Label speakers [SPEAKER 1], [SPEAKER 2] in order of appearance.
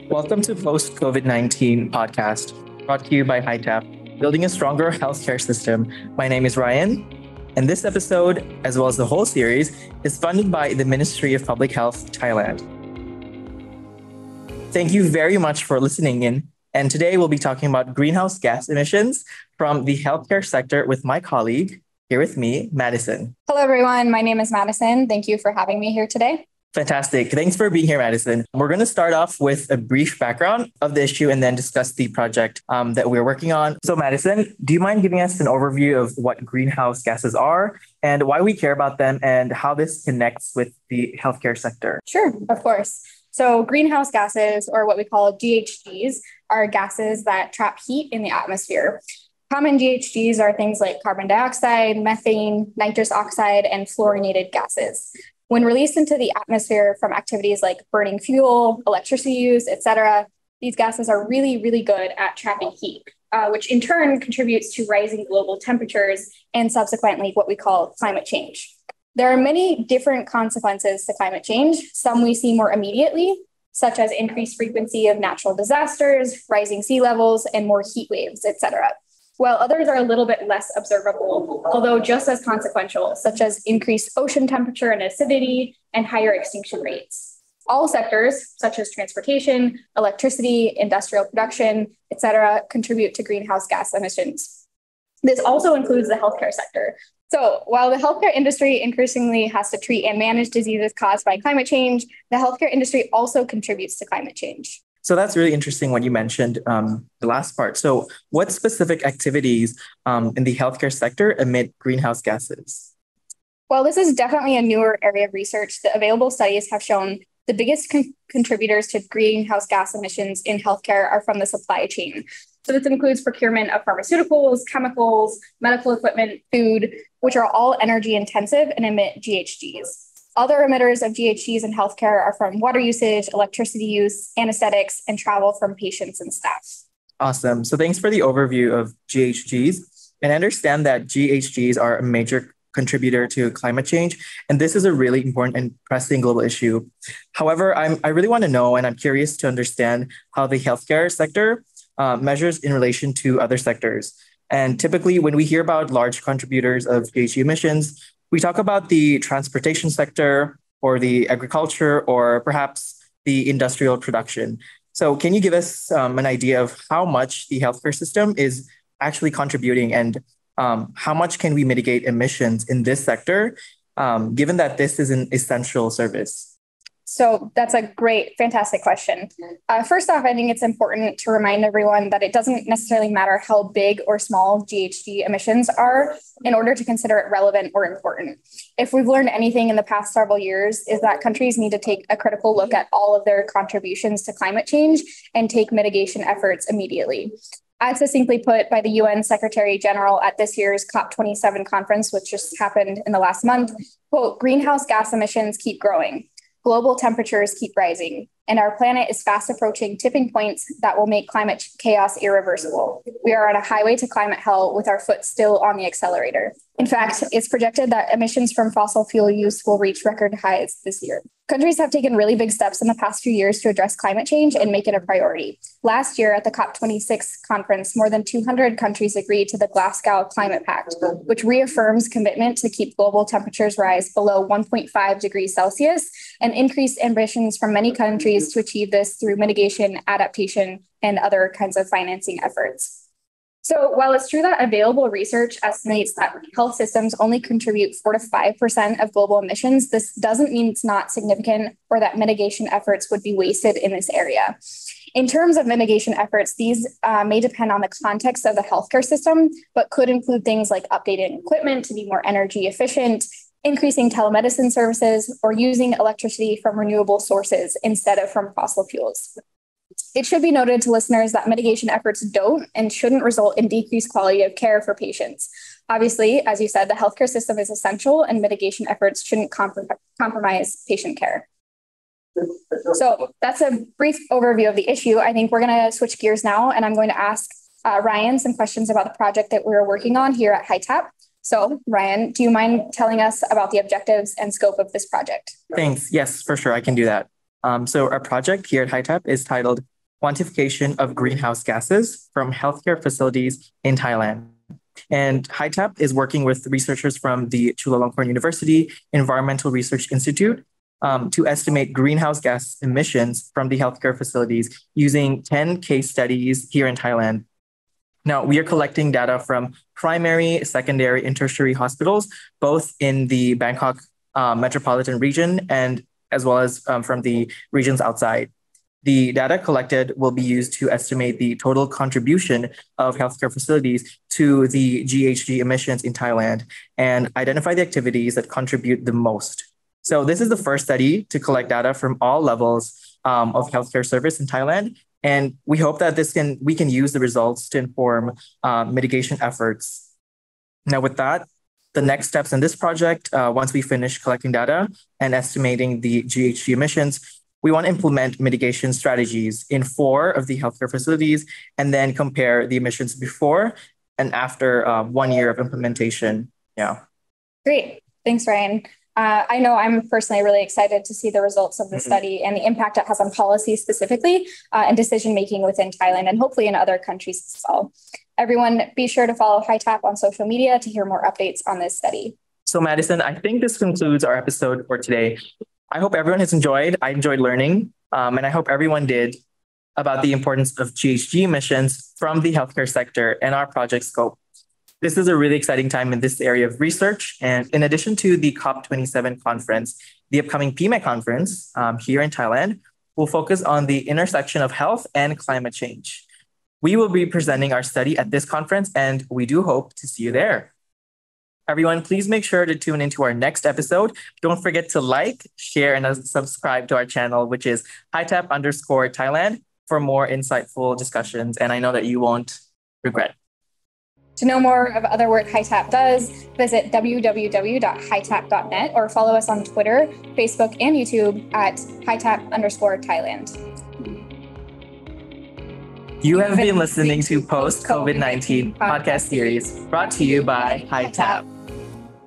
[SPEAKER 1] Welcome to Post COVID-19 podcast, brought to you by HITAP, Building a Stronger Healthcare System. My name is Ryan, and this episode, as well as the whole series, is funded by the Ministry of Public Health, Thailand. Thank you very much for listening in. And today we'll be talking about greenhouse gas emissions from the healthcare sector with my colleague, here with me, Madison.
[SPEAKER 2] Hello, everyone. My name is Madison. Thank you for having me here today.
[SPEAKER 1] Fantastic. Thanks for being here, Madison. We're going to start off with a brief background of the issue and then discuss the project that we're working on. So, Madison, do you mind giving us an overview of what greenhouse gases are and why we care about them and how this connects with the healthcare sector?
[SPEAKER 2] Sure, of course. So greenhouse gases, or what we call GHGs, are gases that trap heat in the atmosphere. Common GHGs are things like carbon dioxide, methane, nitrous oxide, and fluorinated gases. When released into the atmosphere from activities like burning fuel, electricity use, etc., these gases are really, really good at trapping heat, which in turn contributes to rising global temperatures and subsequently what we call climate change. There are many different consequences to climate change. Some we see more immediately, such as increased frequency of natural disasters, rising sea levels, and more heat waves, etc., while others are a little bit less observable, although just as consequential, such as increased ocean temperature and acidity and higher extinction rates. All sectors, such as transportation, electricity, industrial production, etc., contribute to greenhouse gas emissions. This also includes the healthcare sector. So while the healthcare industry increasingly has to treat and manage diseases caused by climate change, the healthcare industry also contributes to climate change.
[SPEAKER 1] So that's really interesting what you mentioned, the last part. So what specific activities in the healthcare sector emit greenhouse gases?
[SPEAKER 2] Well, this is definitely a newer area of research. The available studies have shown the biggest contributors to greenhouse gas emissions in healthcare are from the supply chain. So this includes procurement of pharmaceuticals, chemicals, medical equipment, food, which are all energy intensive and emit GHGs. Other emitters of GHGs in healthcare are from water usage, electricity use, anesthetics, and travel from patients and staff.
[SPEAKER 1] Awesome. So thanks for the overview of GHGs. And I understand that GHGs are a major contributor to climate change. And this is a really important and pressing global issue. However, I really want to know, and I'm curious to understand how the healthcare sector measures in relation to other sectors. And typically, when we hear about large contributors of GHG emissions, we talk about the transportation sector or the agriculture or perhaps the industrial production. So can you give us an idea of how much the healthcare system is actually contributing and how much can we mitigate emissions in this sector, given that this is an essential service?
[SPEAKER 2] So that's a great, fantastic question. First off, I think it's important to remind everyone that it doesn't necessarily matter how big or small GHG emissions are in order to consider it relevant or important. If we've learned anything in the past several years, is that countries need to take a critical look at all of their contributions to climate change and take mitigation efforts immediately. As succinctly put by the UN Secretary General at this year's COP27 conference, which just happened in the last month, quote, greenhouse gas emissions keep growing. Global temperatures keep rising, and our planet is fast approaching tipping points that will make climate chaos irreversible. We are on a highway to climate hell with our foot still on the accelerator. In fact, it's projected that emissions from fossil fuel use will reach record highs this year. Countries have taken really big steps in the past few years to address climate change and make it a priority. Last year at the COP26 conference, more than 200 countries agreed to the Glasgow Climate Pact, which reaffirms commitment to keep global temperatures rise below 1.5 degrees Celsius and increased ambitions from many countries to achieve this through mitigation, adaptation, and other kinds of financing efforts. So while it's true that available research estimates that health systems only contribute 4 to 5% of global emissions, this doesn't mean it's not significant or that mitigation efforts would be wasted in this area. In terms of mitigation efforts, these may depend on the context of the healthcare system, but could include things like updating equipment to be more energy efficient, increasing telemedicine services, or using electricity from renewable sources instead of from fossil fuels. It should be noted to listeners that mitigation efforts don't and shouldn't result in decreased quality of care for patients. Obviously, as you said, the healthcare system is essential and mitigation efforts shouldn't compromise patient care. So that's a brief overview of the issue. I think we're going to switch gears now, and I'm going to ask Ryan some questions about the project that we're working on here at HITAP. So Ryan, do you mind telling us about the objectives and scope of this project?
[SPEAKER 1] Thanks. Yes, for sure. I can do that. So our project here at HITAP is titled Quantification of Greenhouse Gases from Healthcare Facilities in Thailand. And HITAP is working with researchers from the Chulalongkorn University Environmental Research Institute to estimate greenhouse gas emissions from the healthcare facilities using 10 case studies here in Thailand. Now, we are collecting data from primary, secondary, and tertiary hospitals, both in the Bangkok metropolitan region and as well as from the regions outside. The data collected will be used to estimate the total contribution of healthcare facilities to the GHG emissions in Thailand and identify the activities that contribute the most. So this is the first study to collect data from all levels of healthcare service in Thailand. And we hope that we can use the results to inform mitigation efforts. Now with that, the next steps in this project, once we finish collecting data and estimating the GHG emissions, we want to implement mitigation strategies in 4 of the healthcare facilities and then compare the emissions before and after 1 year of implementation. Yeah.
[SPEAKER 2] Great. Thanks, Ryan. I know I'm personally really excited to see the results of the study and the impact it has on policy specifically and decision-making within Thailand and hopefully in other countries as well. Everyone, be sure to follow HITAP on social media to hear more updates on this study.
[SPEAKER 1] So Madison, I think this concludes our episode for today. I hope everyone has enjoyed. I enjoyed learning, and I hope everyone did about the importance of GHG emissions from the healthcare sector and our project scope. This is a really exciting time in this area of research. And in addition to the COP27 conference, the upcoming PMEC conference here in Thailand will focus on the intersection of health and climate change. We will be presenting our study at this conference, and we do hope to see you there. Everyone, please make sure to tune into our next episode. Don't forget to like, share, and subscribe to our channel, which is HITAP_Thailand for more insightful discussions. And I know that you won't regret.
[SPEAKER 2] To know more of other work HITAP does, visit www.hitap.net or follow us on Twitter, Facebook, and YouTube at HITAP_Thailand.
[SPEAKER 1] You have been listening to Post-COVID-19 podcast series brought to you by HITAP.